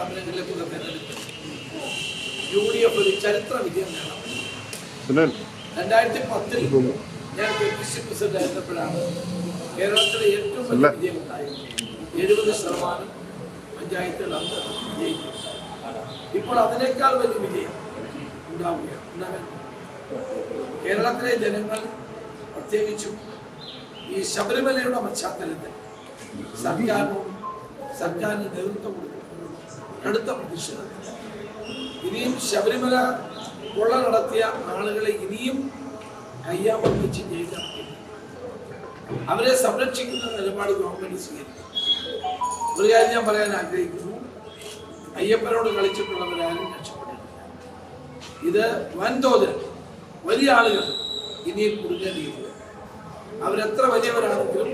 സ്ഥാപനങ്ങളിലേക്കുള്ള തെരഞ്ഞെടുപ്പ് UDF ഒരു ചരിത്ര വിജയം നേടാം. 2010 ഞാൻ KPCC പ്രസിഡന്റ് ആയിരുന്നപ്പോഴാണ് കേരളത്തിലെ ഏറ്റവും വലിയ വിജയം ഉണ്ടായത്. 70% പഞ്ചായത്തുകൾ അന്ന് വിജയിക്കും. ഇപ്പോൾ അതിനേക്കാൾ വലിയ വിജയം ഉണ്ടാവുകയാണ്. കേരളത്തിലെ ജനങ്ങൾ പ്രത്യേകിച്ചും ഈ ശബരിമലയുടെ പശ്ചാത്തലത്തിൽ സർക്കാരിന് നേതൃത്വം കൊടുക്കുന്ന കടുത്ത പ്രതിഷേധത്തിൽ ഇനിയും ശബരിമല കൊള്ള നടത്തിയ ആളുകളെ ഇനിയും കയ്യാമർപ്പിച്ച് ജയിലിറക്കി അവരെ സംരക്ഷിക്കുന്ന നിലപാട് ഗവൺമെന്റ് സ്വീകരിക്കും. ഒരു കാര്യം ഞാൻ പറയാൻ ആഗ്രഹിക്കുന്നു, അയ്യപ്പനോട് കളിച്ചിട്ടുള്ളവരാരും രക്ഷപ്പെടില്ല. ഇത് വൻതോതിൽ വലിയ ആളുകൾ ഇനിയും കുടുങ്ങേണ്ടിയിരിക്കും. അവരെത്ര വലിയവരാണെങ്കിലും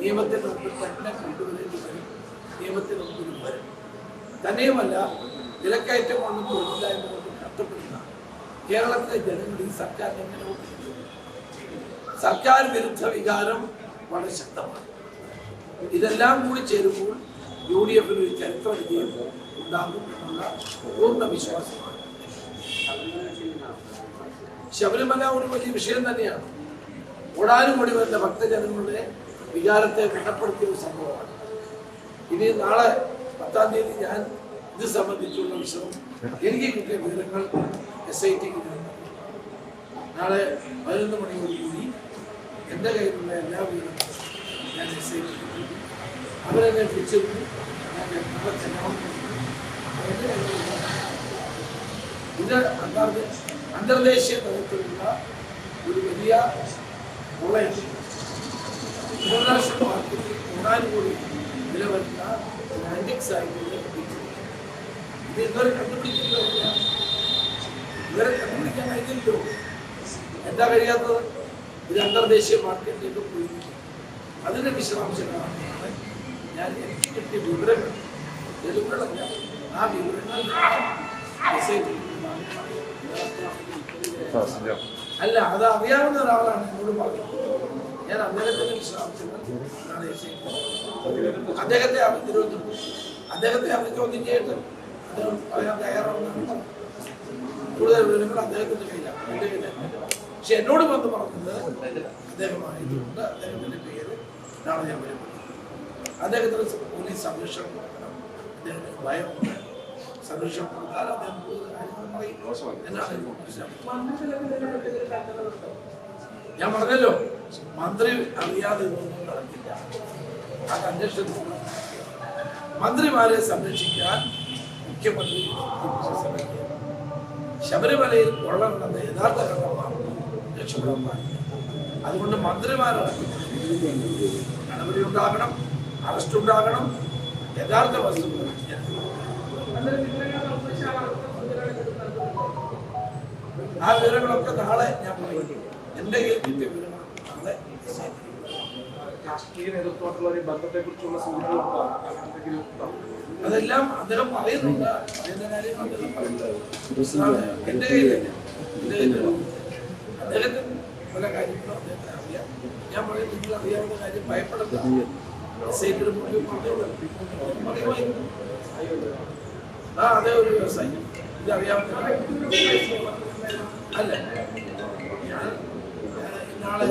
നിയമത്തിന് മുമ്പിൽ തന്നെ കൊണ്ടുവരേണ്ടി വരും, നിയമത്തിന് മുമ്പിൽ വരും. തന്നെയുമല്ല, വിലക്കയറ്റം കൊണ്ടും തൊഴിലില്ലായ്മ കൊണ്ടും കഷ്ടപ്പെടുന്ന കേരളത്തിലെ ജനങ്ങൾ ഈ സർക്കാരിനെ എങ്ങനെ വോട്ട് ചെയ്യും? സർക്കാർ വിരുദ്ധ വികാരം വളരെ ശക്തമാണ്. ഇതെല്ലാം കൂടി ചേരുമ്പോൾ UDF ഒരു ചരിത്ര വിജയം ഉണ്ടാകും എന്നുള്ള പൂർണ്ണ വിശ്വാസമാണ്. ശബരിമല ഒരു വലിയ വിഷയം തന്നെയാണ്. ഓടാനുകൂടി വരുന്ന ഭക്തജനങ്ങളുടെ വികാരത്തെ വ്രണപ്പെടുത്തിയ ഒരു സംഭവമാണ്. ഇനി നാളെ 10-ാം തീയതി ഞാൻ ഇത് സംബന്ധിച്ചുള്ള വിഷയം എനിക്ക് കിട്ടിയ വിവരങ്ങൾ SITക്ക് നാളെ 11 മണിയോടുകൂടി എൻ്റെ കയ്യിലുള്ള എല്ലാ വിവരങ്ങളും ഞാൻ SITക്ക് അവരെന്നെ വിളിച്ചിരുന്നു. ഇത് അന്തർദേശീയ തലത്തിലുള്ള ഒരു വലിയ കൊള്ളയാണ്. ഇന്റർനാഷണൽ മാർക്കറ്റിൽ കൂടാനുകൂടി വില വരുന്ന ആന്റിക് സാധനങ്ങൾ ഇത് ഇതുവരെ കണ്ടുപിടിച്ചിട്ടില്ല. ഇവരെ കണ്ടുപിടിക്കാൻ കഴിഞ്ഞില്ലല്ലോ. എന്താ കഴിയാത്തത്? ഇത് അന്തർദേശീയ മാർക്കറ്റിലേക്ക് പോയി. അതിന്റെ വിശദാംശങ്ങളാണ് ഞാൻ എനിക്ക് കിട്ടിയ വിവരങ്ങൾ. തെളിവുകളല്ല, ആ വിവരങ്ങൾ അല്ല, അത് അറിയാവുന്ന ഒരാളാണ് എന്നോട് പറഞ്ഞത്. ഞാൻ അദ്ദേഹത്തിന്റെ വിശദാംശങ്ങൾ അദ്ദേഹത്തെ ചോദ്യം ചെയ്തിട്ട് അദ്ദേഹം പറയാൻ തയ്യാറാവുന്നതാണ്. കൂടുതൽ വിവരങ്ങൾ അദ്ദേഹത്തിന്റെ കയ്യിലാണ്, എന്റെ കയ്യിലാണ്. പക്ഷെ എന്നോട് വന്ന് പറഞ്ഞത് അദ്ദേഹമായതുകൊണ്ട് അദ്ദേഹത്തിന്റെ പേര് നാളെ ഞാൻ വരും. അദ്ദേഹത്തിന് പോലീസ് സംരക്ഷണം കൊടുക്കണം, അദ്ദേഹത്തിന് ഭയമുണ്ട്. സംരക്ഷണം കൊടുത്താൽ അദ്ദേഹം ഞാൻ പറഞ്ഞല്ലോ, മന്ത്രി അറിയാതെ ഒന്നും നടക്കില്ല. അത് അന്വേഷണത്തിൽ മന്ത്രിമാരെ സംരക്ഷിക്കാൻ മുഖ്യമന്ത്രി ശബരിമലയിൽ കൊള്ള നടന്ന യഥാർത്ഥ കള്ളന്മാർ രക്ഷപ്പെടാൻ പാടില്ല. അതുകൊണ്ട് മന്ത്രിമാരടക്കം നടപടി ഉണ്ടാകണം, അറസ്റ്റ് ഉണ്ടാകണം. യഥാർത്ഥ വസ്തുക്കൾ ആ വിവരങ്ങളൊക്കെ നാളെ ഞാൻ പറയും. എന്റെ കയ്യിൽ കിട്ടിയ വിവരങ്ങൾ നാളെ അതെല്ലാം അദ്ദേഹം പറയുന്നുണ്ട്. പറയുന്ന കാര്യം എന്റെ കയ്യിലല്ല, അദ്ദേഹത്തിന് പല കാര്യങ്ങളും അദ്ദേഹത്തിന് അറിയാം. ഞാൻ പറയും, നിങ്ങൾ അറിയാവുന്ന കാര്യം ഭയപ്പെടേണ്ട. അതേ ഒരു വ്യവസായം ഇത് അറിയാവുന്ന അല്ല. നാളെ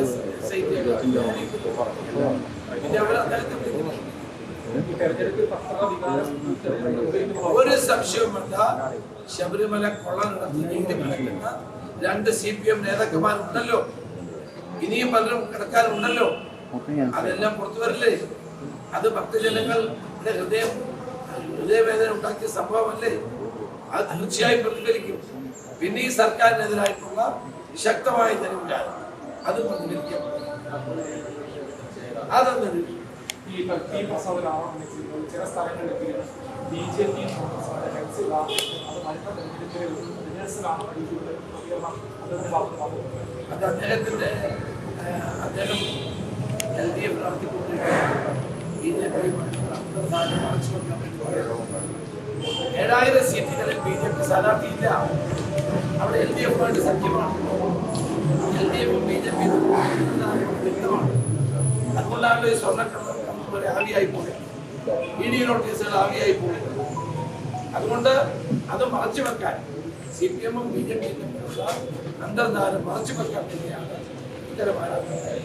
ഒരു സംശയവുമല്ല, ശബരിമല കൊള്ള നടത്തി കിടക്കുന്ന 2 CPM നേതാക്കന്മാരുണ്ടല്ലോ, ഇനിയും പലരും കിടക്കാനുണ്ടല്ലോ. അതെല്ലാം പുറത്തു വരില്ലേ? അത് ഭക്തജനങ്ങളുടെ ഹൃദയവേദന ഉണ്ടാക്കിയ സംഭവമല്ലേ? അത് തീർച്ചയായും പ്രതിഫലിക്കും. പിന്നെ ഈ സർക്കാരിനെതിരായിട്ടുള്ള ശക്തമായ ജനവികാരം അത് പ്രതിഫലിക്കും. അതെന്നത് ചില സ്ഥലങ്ങളിൽ BJP അത് അദ്ദേഹത്തിന്റെ അദ്ദേഹം LDF നടത്തിക്കൊണ്ടിരിക്കുന്ന BJP-യുമായിട്ടുള്ള അന്തർധാര മറച്ചു വെക്കാൻ വേണ്ടി 7000 സീറ്റുകളിൽ BJP സ്ഥാനാർത്ഥിയില്ല. അവിടെ LDF-യുമായിട്ട് സഖ്യമാണ്. LDF-ഉം BJP-യും വ്യക്തമാണ്. അതുകൊണ്ടാണ് ഈ സ്വർണ്ണക്കടത്ത് ആവിയായി പോയത്, ED നോട്ടീസുകൾ ആവിയായി പോയത്. അതുകൊണ്ട് അത് മറച്ചു വെക്കാൻ CPM ഉം BJP അന്തർധാര മറച്ചു വെക്കാൻ തന്നെയാണ് ഇത്തരം ആരോപണങ്ങൾ.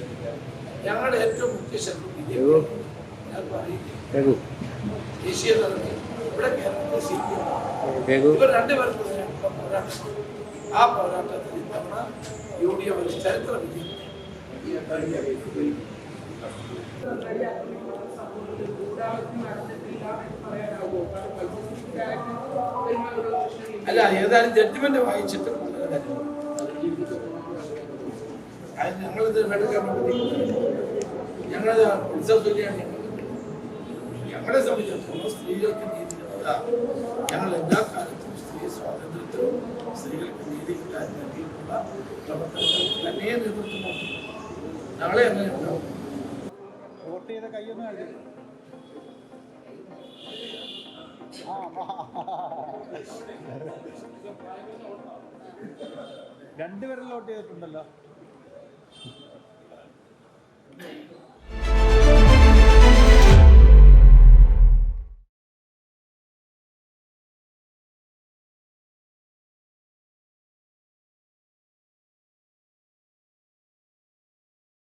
ഞങ്ങളുടെ ഏറ്റവും മുഖ്യ ശത്രു BJP. ഞാൻ പറയുന്നു ദേശീയ തലത്തിൽ ഇവിടെ കേരളത്തിൽ CPM ഇവർ രണ്ടുപേർക്കും പോരാട്ടം. ആ പോരാട്ടത്തിൽ ഇത്തവണ UDF ഒരു ചരിത്ര വിജയം. അല്ല, ഏതായാലും ജഡ്ജ്മെന്റ് വായിച്ചിട്ട് ഞങ്ങളിത് ഞങ്ങളത് ഉത്സവത്തിലാണ് ഞങ്ങളെ സംബന്ധിച്ചിടത്തോളം സ്ത്രീകൾക്ക് നീതി ഞങ്ങൾ എല്ലാ കാലത്തും സ്ത്രീ സ്വാതന്ത്ര്യത്തിലും സ്ത്രീകൾക്ക് നീതി കിട്ടാൻ വേണ്ടിയിട്ടുള്ള പ്രവർത്തനങ്ങൾ തന്നെ നേതൃത്വം കൊടുക്കും. നാളെ അങ്ങനെ ഉണ്ടാവും. വോട്ട് ചെയ്ത കൈയൊന്നും എഴുതി രണ്ടുപേരെല്ലാം വോട്ട് ചെയ്തിട്ടുണ്ടല്ലോ.